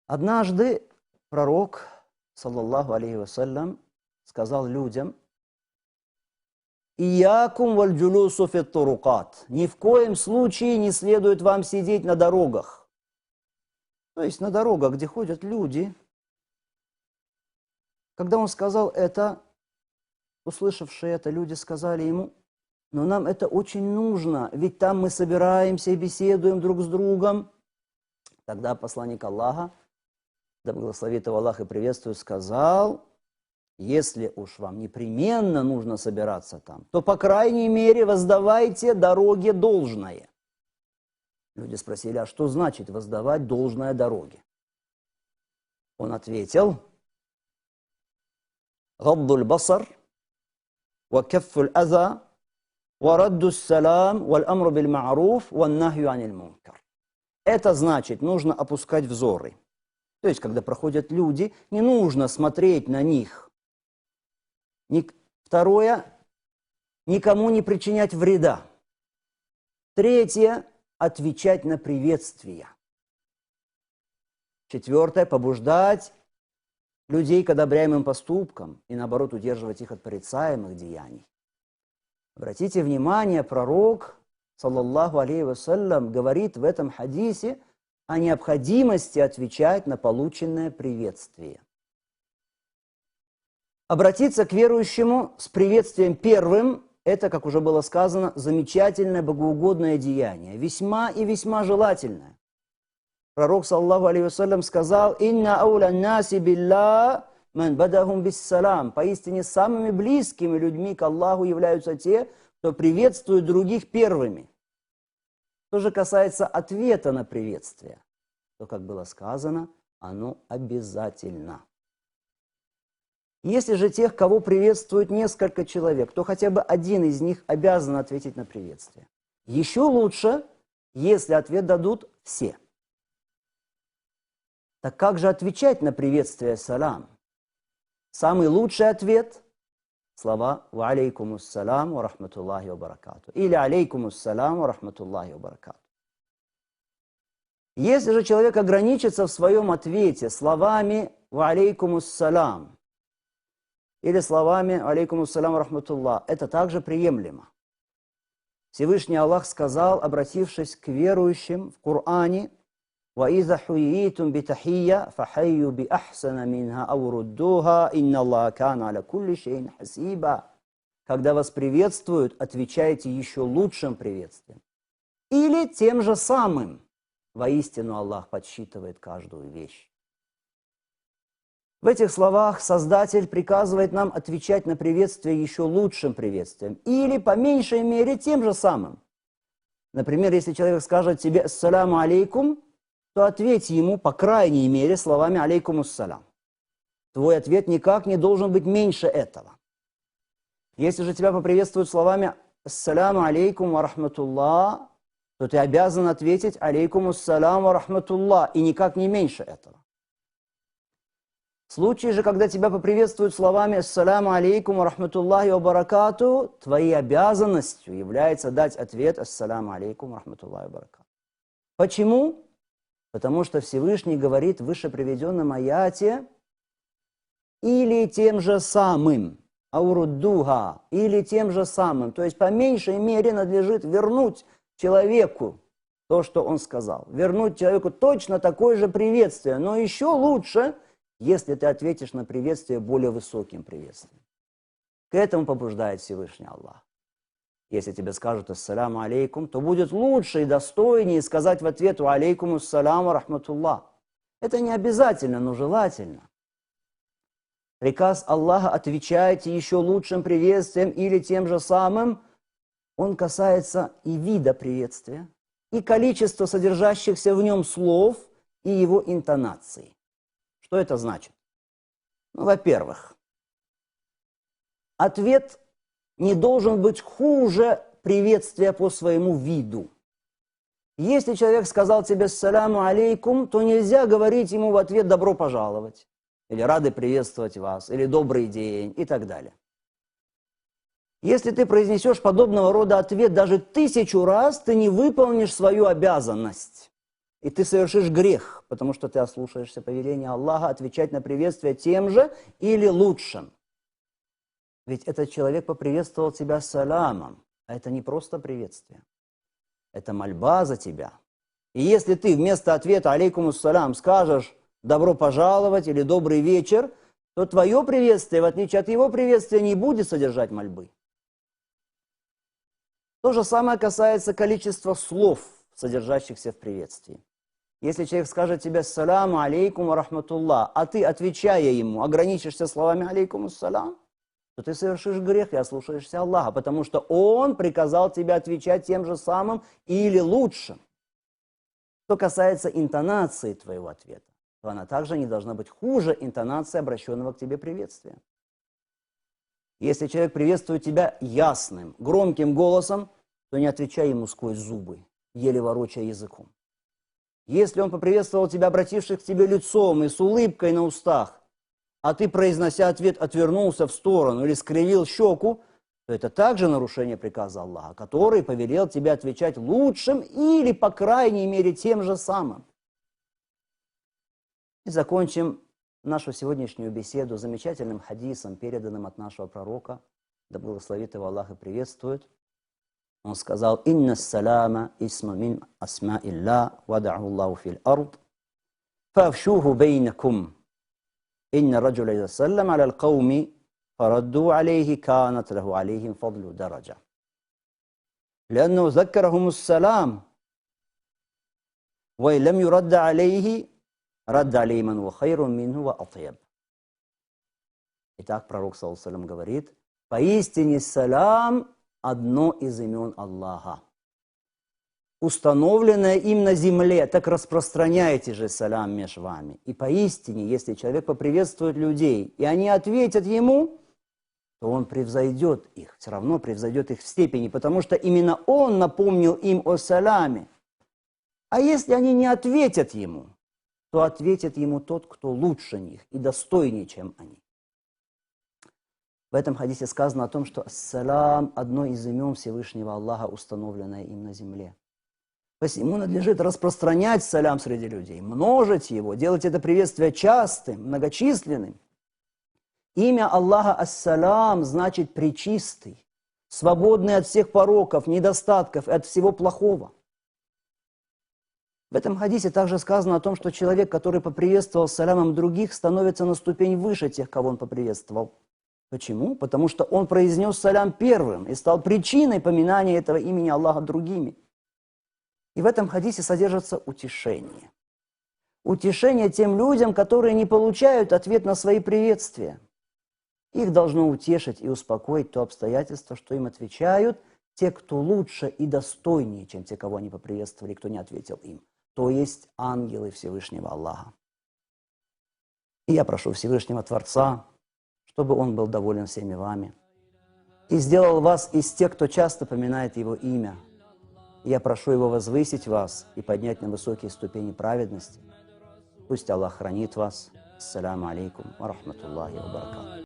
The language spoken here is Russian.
Однажды пророк, саллаллаху алейхи вассалям, сказал людям: «Иякум валь джулусу фит турукат». Ни в коем случае не следует вам сидеть на дорогах. То есть на дорогах, где ходят люди. Когда он сказал это, услышавшие это люди сказали ему: «Но нам это очень нужно, ведь там мы собираемся и беседуем друг с другом». Тогда посланник Аллаха, да благословит его Аллах и приветствует, сказал: «Если уж вам непременно нужно собираться там, то, по крайней мере, воздавайте дороге должное». Люди спросили: а что значит воздавать должное дороге? Он ответил: «Гаддуль басар, ва каффуль аза, ва раддус салам, валь амру биль ма'руф, ван нахью аниль мункар». Это значит, нужно опускать взоры. То есть, когда проходят люди, не нужно смотреть на них. Второе, никому не причинять вреда. Третье, отвечать на приветствия. Четвертое, побуждать людей к одобряемым поступкам и, наоборот, удерживать их от порицаемых деяний. Обратите внимание, пророк, саллаллаху алейхи вассалям, говорит в этом хадисе о необходимости отвечать на полученное приветствие. Обратиться к верующему с приветствием первым – это, как уже было сказано, замечательное богоугодное деяние, весьма и весьма желательное. Пророк, саллаллаху алейхи вассалям, сказал: «Инна ауля наси билля ман бадахум биссалам». Поистине самыми близкими людьми к Аллаху являются те, кто приветствует других первыми. Что же касается ответа на приветствие, то, как было сказано, оно обязательно. Если же тех, кого приветствует несколько человек, то хотя бы один из них обязан ответить на приветствие. Еще лучше, если ответ дадут все. Так как же отвечать на приветствие салам? Самый лучший ответ – слова «Ва алейкумуссалам ва рахматуллахи ва баракату» или «Алейкумуссалам ва рахматуллахи ва баракату». Если же человек ограничится в своем ответе словами «Ва алейкумуссалам» или словами «Алейкумуссалам ва рахматуллах», это также приемлемо. Всевышний Аллах сказал, обратившись к верующим в Коране: وَإِذَا حُيِّيتُمْ بِتَحِيَّةٍ فَحَيُّوا بِأَحْسَنَ مِنْهَا أَوْ رُدُّوهَا إِنَّ اللَّهَ كَانَ عَلَى كُلِّ شَيْءٍ حَسِيبًا. Когда вас приветствуют, отвечайте еще лучшим приветствием. Или тем же самым. Воистину Аллах подсчитывает каждую вещь. В этих словах Создатель приказывает нам отвечать на приветствие еще лучшим приветствием. Или, по меньшей мере, тем же самым. Например, если человек скажет тебе «Ассаляму алейкум», то ответь ему, по крайней мере, словами «Алейкумуссалям». Твой ответ никак не должен быть меньше этого. Если же тебя поприветствуют словами «Ассаляму алейкум ва рахматуллах», то ты обязан ответить «Алейкумуссалям ва рахматуллах» и никак не меньше этого. В случае же, когда тебя поприветствуют словами «Ассаляму алейкум ва рахматуллахи ва баракату», твоей обязанностью является дать ответ «Ассаляму алейкум ва рахматуллахи ва баракату». Почему? Потому что Всевышний говорит в выше приведенном аяте: «или тем же самым», «ауруддуха», или тем же самым. То есть, по меньшей мере, надлежит вернуть человеку то, что он сказал. Вернуть человеку точно такое же приветствие, но еще лучше, если ты ответишь на приветствие более высоким приветствием. К этому побуждает Всевышний Аллах. Если тебе скажут «Ассаляму алейкум», то будет лучше и достойнее сказать в ответ «Ва алейкумуссалям ва рахматуллах». Это не обязательно, но желательно. Приказ Аллаха «Отвечайте еще лучшим приветствием или тем же самым», он касается и вида приветствия, и количества содержащихся в нем слов, и его интонации. Что это значит? Ну, во-первых, ответ не должен быть хуже приветствия по своему виду. Если человек сказал тебе «Ассаляму алейкум», то нельзя говорить ему в ответ «добро пожаловать», или «рады приветствовать вас», или «добрый день» и так далее. Если ты произнесешь подобного рода ответ даже 1000 раз, ты не выполнишь свою обязанность. и ты совершишь грех, потому что ты ослушаешься повеления Аллаха отвечать на приветствие тем же или лучшим. Ведь этот человек поприветствовал тебя саламом, а это не просто приветствие, это мольба за тебя. И если ты вместо ответа «алейкум ассалям» скажешь «добро пожаловать» или «добрый вечер», то твое приветствие, в отличие от его приветствия, не будет содержать мольбы. То же самое касается количества слов, содержащихся в приветствии. Если человек скажет тебе «саляму алейкум ва рахматуллах», а ты, отвечая ему, ограничишься словами «алейкум ассалям», то ты совершишь грех и ослушаешься Аллаха, потому что Он приказал тебе отвечать тем же самым или лучшим. Что касается интонации твоего ответа, то она также не должна быть хуже интонации обращенного к тебе приветствия. Если человек приветствует тебя ясным, громким голосом, то не отвечай ему сквозь зубы, еле ворочая языком. Если он поприветствовал тебя, обратившись к тебе лицом и с улыбкой на устах, а ты, произнося ответ, отвернулся в сторону или скривил щеку, то это также нарушение приказа Аллаха, который повелел тебе отвечать лучшим или, по крайней мере, тем же самым. И закончим нашу сегодняшнюю беседу замечательным хадисом, переданным от нашего пророка, да благословит его Аллах и приветствует. Он сказал: «Инна салама исма мин асма илля, вадаху Аллаху фил ард, фавшуху бейнакум. Инна раджуля иза саллам аля алкауми, фарадду алейхи канат лаху алейхим фадлу дараджа. Лянну заккарахум ассалам, ва лям юрадда алейхи, радда алейман ва хайрун минху ва атьяб». Итак, пророк, саллаллаху алейхи ва саллям, говорит: поистине салам – одно из имен Аллаха, установленное им на земле, так распространяйте же салям между вами. И поистине, если человек поприветствует людей, и они ответят ему, то он превзойдет их, все равно превзойдет их в степени, потому что именно он напомнил им о саляме. А если они не ответят ему, то ответит ему тот, кто лучше них и достойнее, чем они. В этом хадисе сказано о том, что ассалям – одно из имен Всевышнего Аллаха, установленное им на земле. Посему надлежит распространять салям среди людей, множить его, делать это приветствие частым, многочисленным. Имя Аллаха ассалям значит пречистый, свободный от всех пороков, недостатков и от всего плохого. В этом хадисе также сказано о том, что человек, который поприветствовал салямом других, становится на ступень выше тех, кого он поприветствовал. Почему? Потому что он произнес салям первым и стал причиной поминания этого имени Аллаха другими. И в этом хадисе содержится утешение. Утешение тем людям, которые не получают ответ на свои приветствия. Их должно утешить и успокоить то обстоятельство, что им отвечают те, кто лучше и достойнее, чем те, кого они поприветствовали, кто не ответил им. То есть ангелы Всевышнего Аллаха. И я прошу Всевышнего Творца, чтобы Он был доволен всеми вами и сделал вас из тех, кто часто поминает Его имя. Я прошу Его возвысить вас и поднять на высокие ступени праведности. Пусть Аллах хранит вас. Ассаляму алейкум ва рахматуллахи ва баракатух.